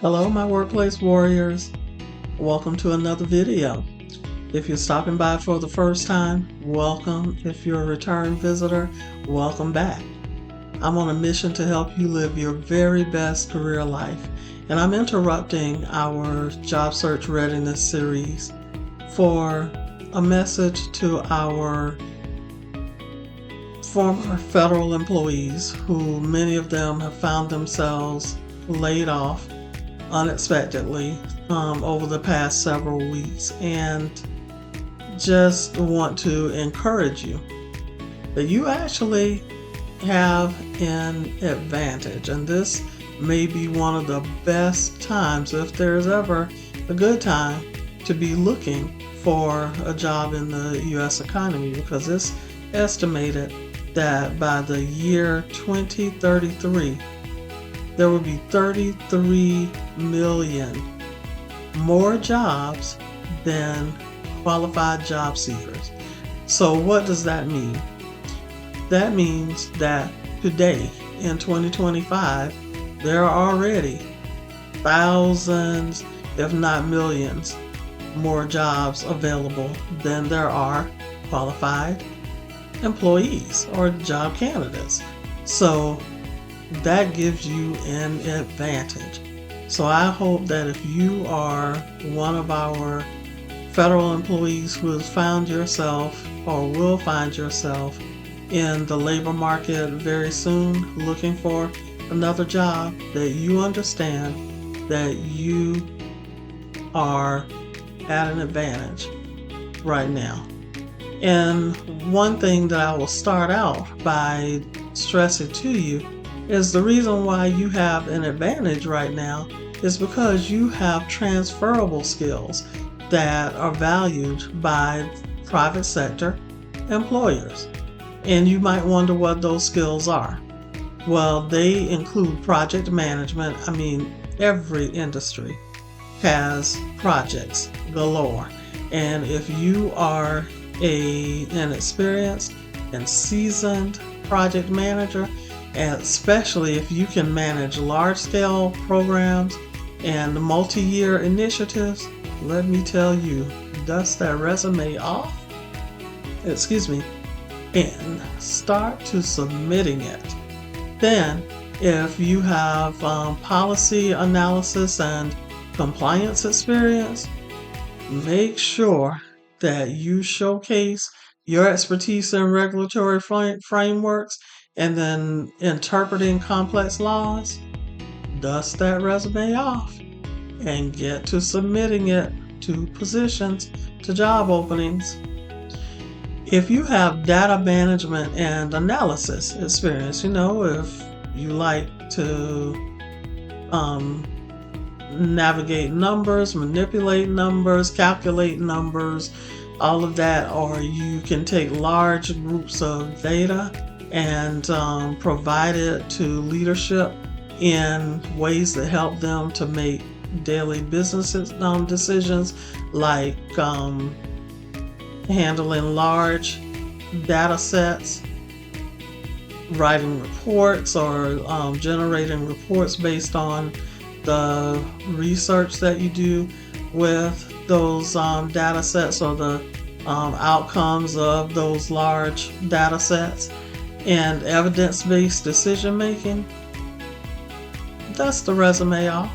Hello, my workplace warriors. Welcome to another video. If you're stopping by for the first time, welcome. If you're a return visitor, welcome back. I'm on a mission to help you live your very best career life, and I'm interrupting our job search readiness series for a message to our former federal employees who many of them have found themselves laid off unexpectedly over the past several weeks, and just want to encourage you that you actually have an advantage, and this may be one of the best times, if there's ever a good time, to be looking for a job in the U.S. economy, because it's estimated that by the year 2033 there will be 33 million more jobs than qualified job seekers. So what does that mean? That means that today in 2025 there are already thousands, if not millions, more jobs available than there are qualified employees or job candidates. So that gives you an advantage. So I hope that if you are one of our federal employees who has found yourself or will find yourself in the labor market very soon looking for another job, that you understand that you are at an advantage right now. And one thing that I will start out by stressing to you is the reason why you have an advantage right now is because you have transferable skills that are valued by private sector employers. And you might wonder what those skills are. Well, they include project management. I mean, every industry has projects galore. And if you are an experienced and seasoned project manager, and especially if you can manage large-scale programs and multi-year initiatives, let me tell you, dust that resume off, and start to submitting it. Then, if you have policy analysis and compliance experience, make sure that you showcase your expertise in regulatory frameworks and then interpreting complex laws. Dust that resume off and get to submitting it to positions, to job openings. If you have data management and analysis experience, if you like to navigate numbers, manipulate numbers, calculate numbers, all of that, or you can take large groups of data and provide it to leadership in ways that help them to make daily business decisions, like handling large data sets, writing reports, or generating reports based on the research that you do with those data sets, or the outcomes of those large data sets, and evidence-based decision making. Dust the resume off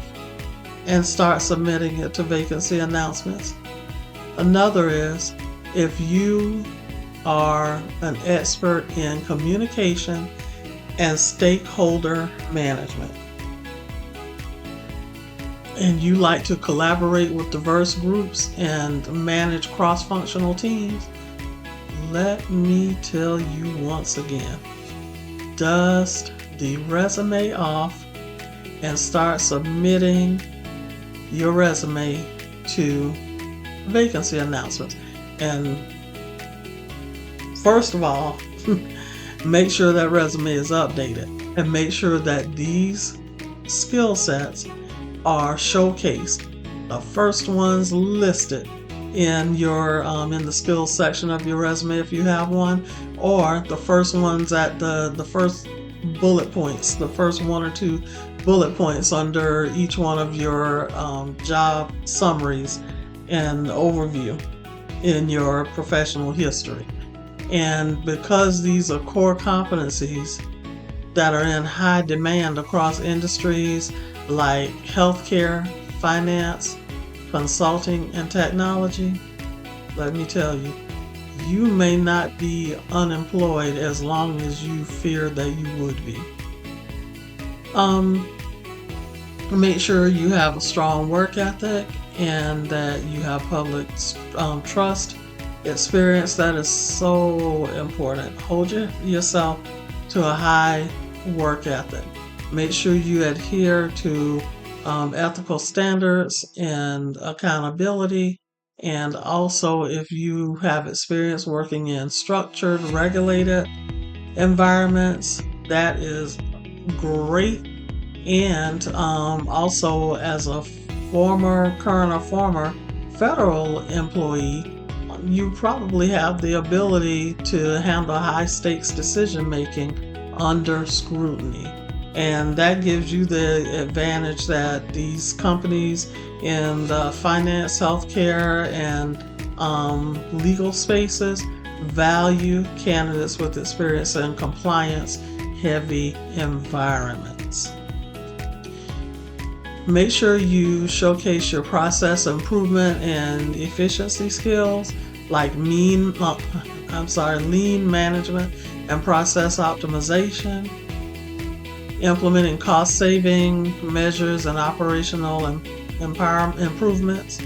and start submitting it to vacancy announcements. Another is, if you are an expert in communication and stakeholder management, and you like to collaborate with diverse groups and manage cross-functional teams, let me tell you once again, dust the resume off and start submitting your resume to vacancy announcements. And first of all, make sure that resume is updated, and make sure that these skill sets are showcased. The first ones listed in your in the skills section of your resume if you have one, or the first ones at the first bullet points, the first one or two bullet points under each one of your job summaries and overview in your professional history. And because these are core competencies that are in high demand across industries like healthcare, finance, consulting, and technology, let me tell you, you may not be unemployed as long as you fear that you would be. Make sure you have a strong work ethic and that you have public trust experience. That is so important. Hold yourself to a high work ethic. Make sure you adhere to ethical standards and accountability. And also, if you have experience working in structured, regulated environments, that is great. And also, as a current or former federal employee, you probably have the ability to handle high stakes decision making under scrutiny. And that gives you the advantage that these companies in the finance, healthcare, and legal spaces value candidates with experience in compliance heavy environments. Make sure you showcase your process improvement and efficiency skills like lean management and process optimization, implementing cost-saving measures and operational improvements,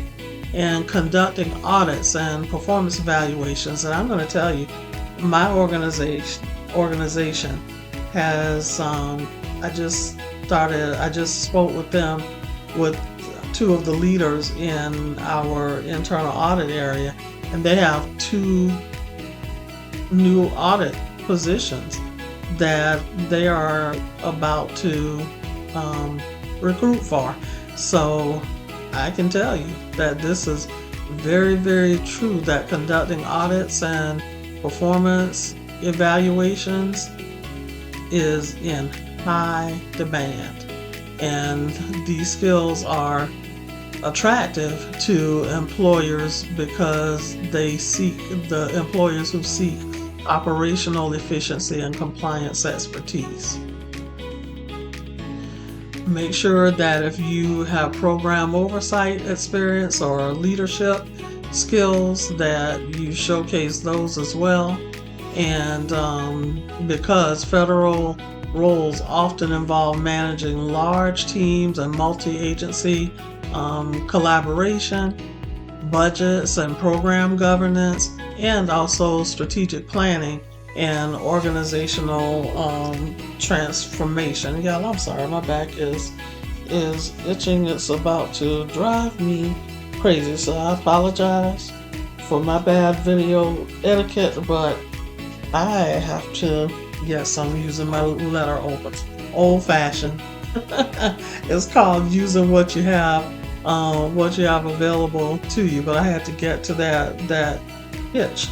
and conducting audits and performance evaluations. And I'm going to tell you, my organization has, I just spoke with them, with two of the leaders in our internal audit area, and they have 2 new audit positions that they are about to recruit for. So I can tell you that this is very, very true, that conducting audits and performance evaluations is in high demand. And these skills are attractive to employers because they seek, the employers who seek operational efficiency and compliance expertise. Make sure that if you have program oversight experience or leadership skills, that you showcase those as well. And because federal roles often involve managing large teams and multi-agency collaboration, budgets and program governance, and also strategic planning and organizational transformation. Y'all, I'm sorry, my back is itching. It's about to drive me crazy, so I apologize for my bad video etiquette, but I have to, yes, I'm using my letter openers. Old fashioned. It's called using what you have available to you, but I had to get to that hitch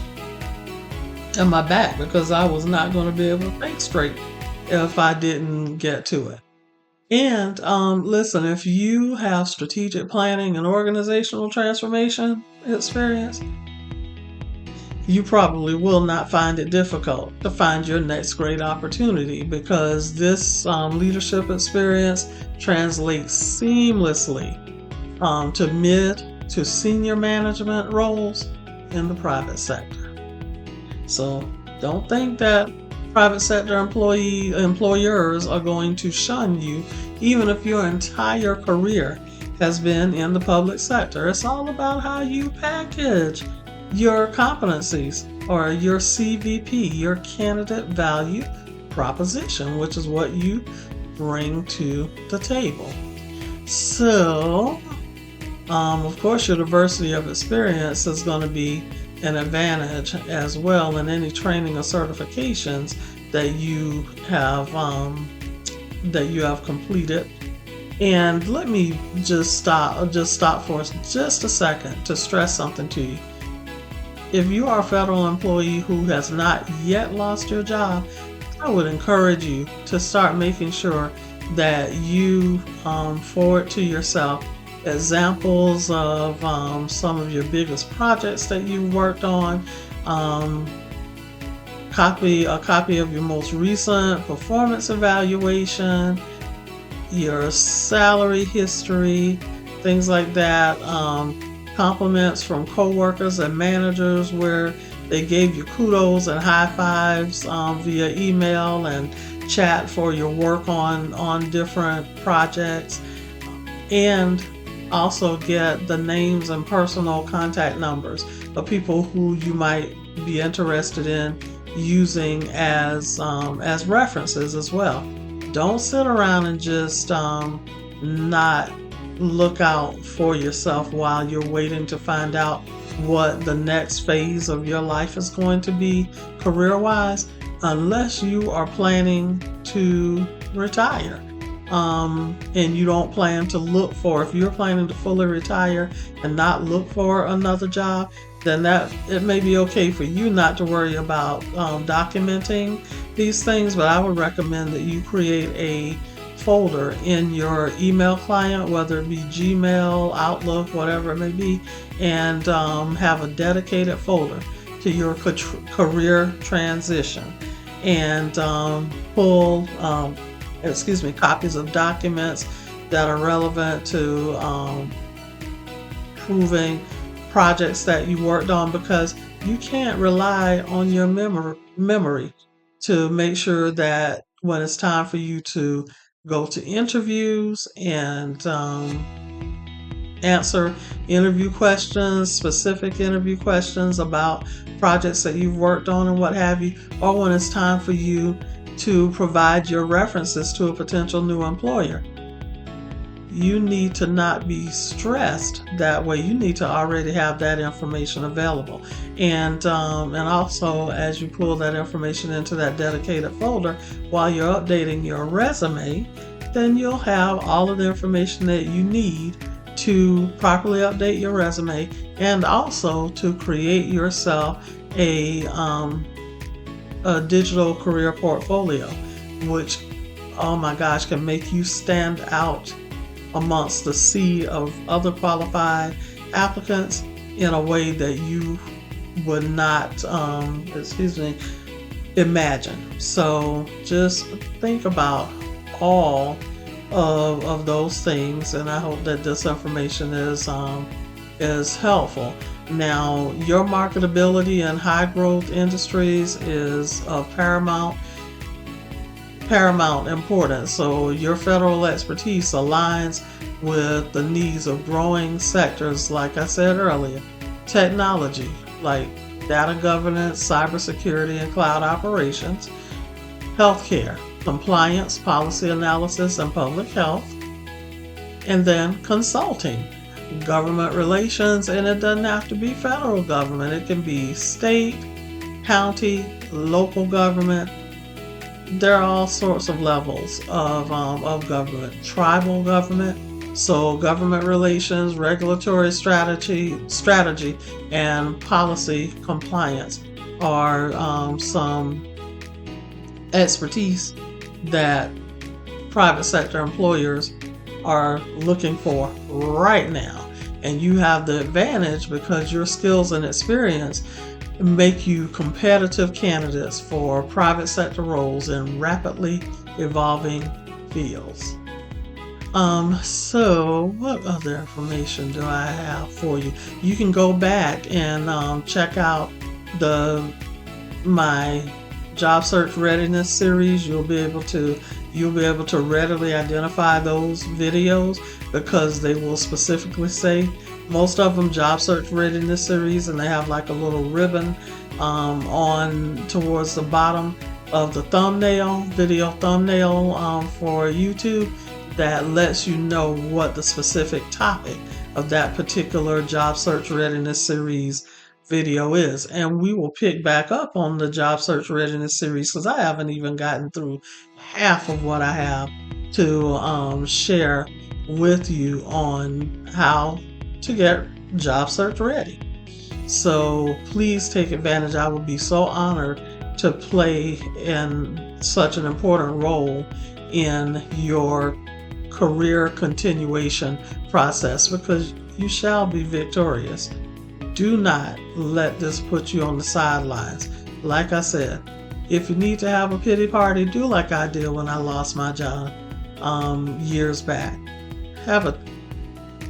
in my back because I was not going to be able to think straight if I didn't get to it. And listen, if you have strategic planning and organizational transformation experience, you probably will not find it difficult to find your next great opportunity, because this leadership experience translates seamlessly to mid to senior management roles in the private sector. So don't think that private sector employers are going to shun you, even if your entire career has been in the public sector. It's all about how you package your competencies, or your CVP, your candidate value proposition, which is what you bring to the table. So, of course, your diversity of experience is going to be an advantage as well in any training or certifications that you have completed. And let me just stop for just a second to stress something to you. If you are a federal employee who has not yet lost your job, I would encourage you to start making sure that you forward to yourself examples of some of your biggest projects that you worked on, a copy of your most recent performance evaluation, your salary history, things like that, compliments from coworkers and managers where they gave you kudos and high fives via email and chat for your work on different projects, and also get the names and personal contact numbers of people who you might be interested in using as references as well. Don't sit around and just not look out for yourself while you're waiting to find out what the next phase of your life is going to be career-wise, unless you are planning to retire. And you don't plan to look for, if you're planning to fully retire and not look for another job, then that it may be okay for you not to worry about documenting these things, but I would recommend that you create a folder in your email client, whether it be Gmail, Outlook, whatever it may be, and have a dedicated folder to your career transition, and pull copies of documents that are relevant to proving projects that you worked on, because you can't rely on your memory to make sure that when it's time for you to go to interviews and answer interview questions, specific interview questions about projects that you've worked on and what have you, or when it's time for you to provide your references to a potential new employer. You need to not be stressed that way. You need to already have that information available. And also, as you pull that information into that dedicated folder while you're updating your resume, then you'll have all of the information that you need to properly update your resume, and also to create yourself a digital career portfolio, which, oh my gosh, can make you stand out amongst the sea of other qualified applicants in a way that you would not imagine. So just think about all of those things, and I hope that this information is helpful. Now, your marketability in high growth industries is of paramount importance. So your federal expertise aligns with the needs of growing sectors, like I said earlier, technology, like data governance, cybersecurity and cloud operations, healthcare, compliance, policy analysis and public health, and then consulting, government relations, and it doesn't have to be federal government. It can be state, county, local government. There are all sorts of levels of government. Tribal government, so government relations, regulatory strategy, and policy compliance are some expertise that private sector employers are looking for right now. And you have the advantage because your skills and experience make you competitive candidates for private sector roles in rapidly evolving fields. So what other information do I have for you? You can go back and check out my job search readiness series. You'll be able to readily identify those videos because they will specifically say, most of them job search readiness series, and they have like a little ribbon on towards the bottom of the video thumbnail for YouTube that lets you know what the specific topic of that particular job search readiness series video is. And we will pick back up on the job search readiness series because I haven't even gotten through half of what I have to share with you on how to get job search ready. So please take advantage. I would be so honored to play in such an important role in your career continuation process, because you shall be victorious. Do not let this put you on the sidelines. Like I said, if you need to have a pity party, do like I did when I lost my job years back. Have a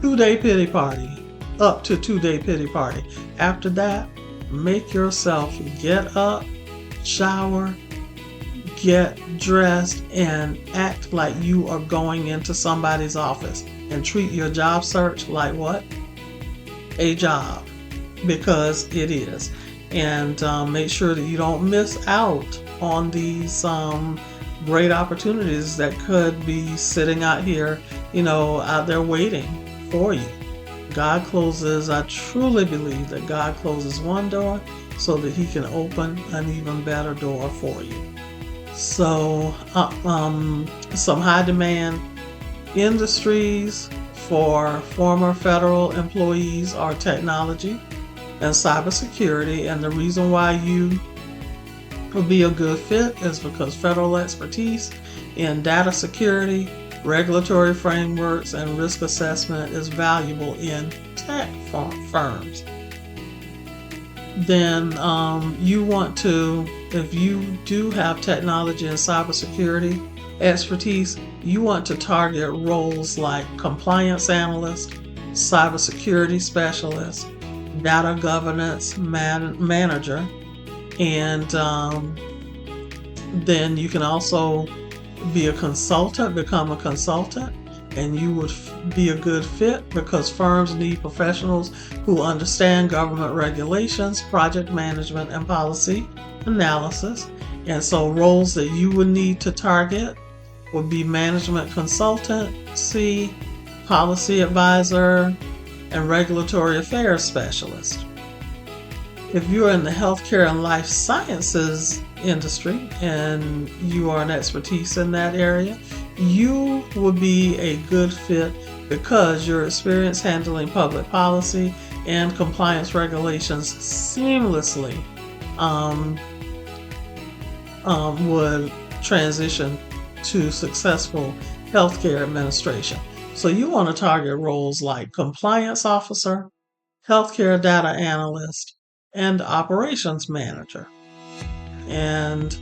2-day pity party, up to 2-day pity party. After that, make yourself get up, shower, get dressed, and act like you are going into somebody's office, and treat your job search like what? A job, because it is. And make sure that you don't miss out on these great opportunities that could be sitting out here, out there waiting for you. God closes, I truly believe that God closes one door so that He can open an even better door for you. So, some high demand industries for former federal employees are technology and cybersecurity. And the reason why you will be a good fit is because federal expertise in data security, regulatory frameworks, and risk assessment is valuable in tech firms. Then you want to, if you do have technology and cybersecurity expertise, you want to target roles like compliance analyst, cybersecurity specialist, data governance manager, and then you can also be a consultant, become a consultant, and you would be a good fit because firms need professionals who understand government regulations, project management, and policy analysis. And so roles that you would need to target would be management consultancy, policy advisor, and regulatory affairs specialist. If you're in the healthcare and life sciences industry and you are an expertise in that area, you will be a good fit because your experience handling public policy and compliance regulations seamlessly would transition to successful healthcare administration. So you want to target roles like compliance officer, healthcare data analyst, and operations manager. And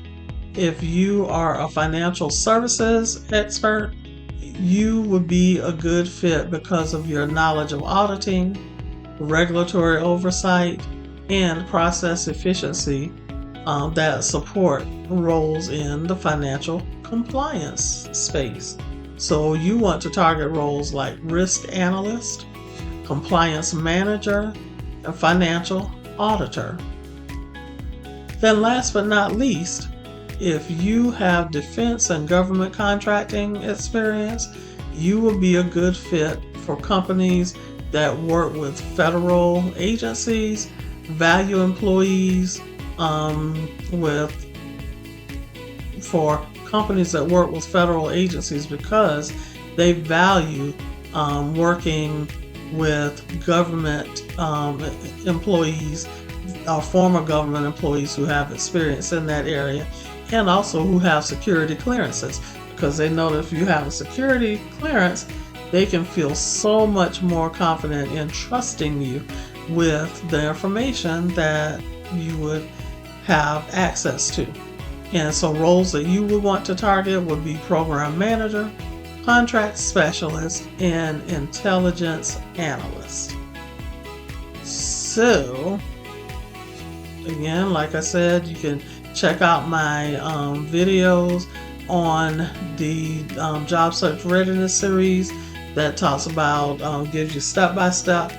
if you are a financial services expert, you would be a good fit because of your knowledge of auditing, regulatory oversight, and process efficiency that support roles in the financial compliance space. So you want to target roles like risk analyst, compliance manager, and financial auditor. Then last but not least, if you have defense and government contracting experience, you will be a good fit for companies that work with federal agencies, value employees, for companies that work with federal agencies because they value working with government employees, former government employees who have experience in that area, and also who have security clearances, because they know that if you have a security clearance, they can feel so much more confident in trusting you with the information that you would have access to. And so roles that you would want to target would be program manager, contract specialist, and intelligence analyst. So, again, like I said, you can check out my videos on the job search readiness series that talks about, gives you step-by-step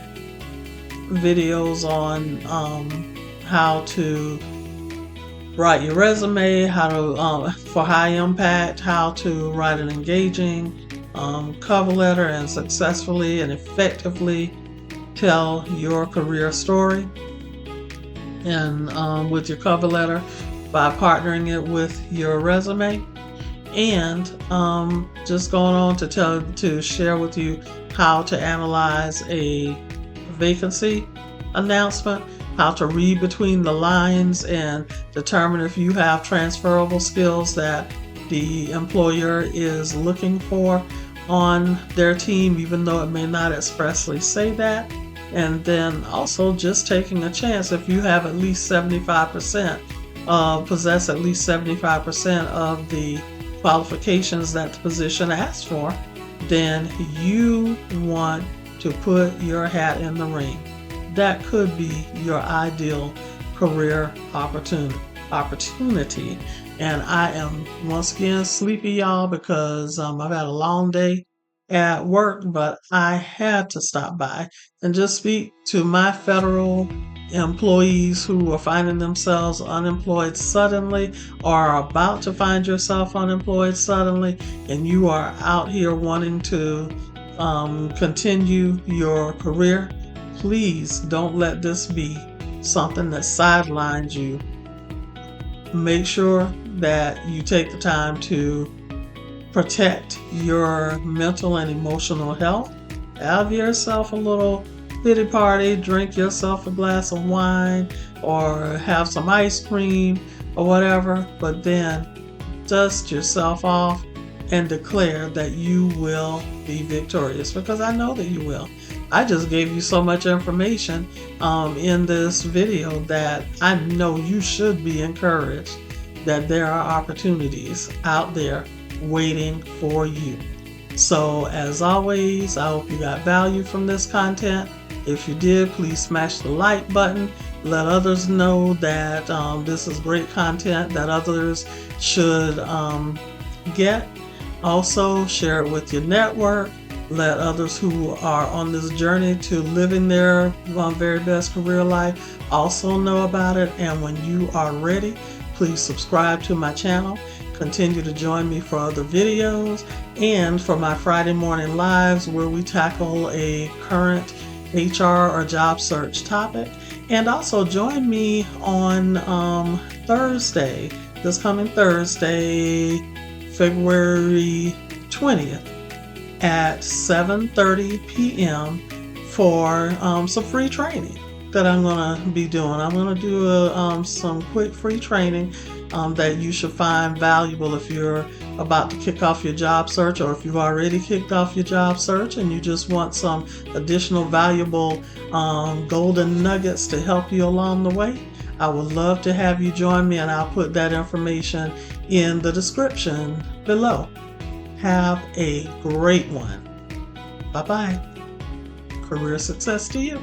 videos on how to write your resume, how to for high impact, how to write an engaging cover letter and successfully and effectively tell your career story, and with your cover letter by partnering it with your resume, and just going on to share with you how to analyze a vacancy announcement, how to read between the lines and determine if you have transferable skills that the employer is looking for on their team, even though it may not expressly say that. And then also just taking a chance. If you have at least 75%, possess at least 75% of the qualifications that the position asks for, then you want to put your hat in the ring. That could be your ideal career opportunity. And I am once again sleepy, y'all, because I've had a long day at work, but I had to stop by and just speak to my federal employees who are finding themselves unemployed suddenly, or are about to find yourself unemployed suddenly, and you are out here wanting to continue your career. Please don't let this be something that sidelines you. Make sure that you take the time to protect your mental and emotional health. Have yourself a little pity party, drink yourself a glass of wine, or have some ice cream or whatever, but then dust yourself off and declare that you will be victorious, because I know that you will. I just gave you so much information in this video that I know you should be encouraged that there are opportunities out there waiting for you. So as always, I hope you got value from this content. If you did, please smash the like button. Let others know that this is great content that others should get. Also, share it with your network. Let others who are on this journey to living their very best career life also know about it. And when you are ready, please subscribe to my channel. Continue to join me for other videos and for my Friday morning lives, where we tackle a current HR or job search topic. And also join me on Thursday, this coming Thursday, February 20th at 7:30 p.m. for some free training that I'm going to be doing. I'm going to do some quick free training that you should find valuable if you're about to kick off your job search, or if you've already kicked off your job search and you just want some additional valuable golden nuggets to help you along the way. I would love to have you join me, and I'll put that information in the description below. Have a great one. Bye-bye. Career success to you.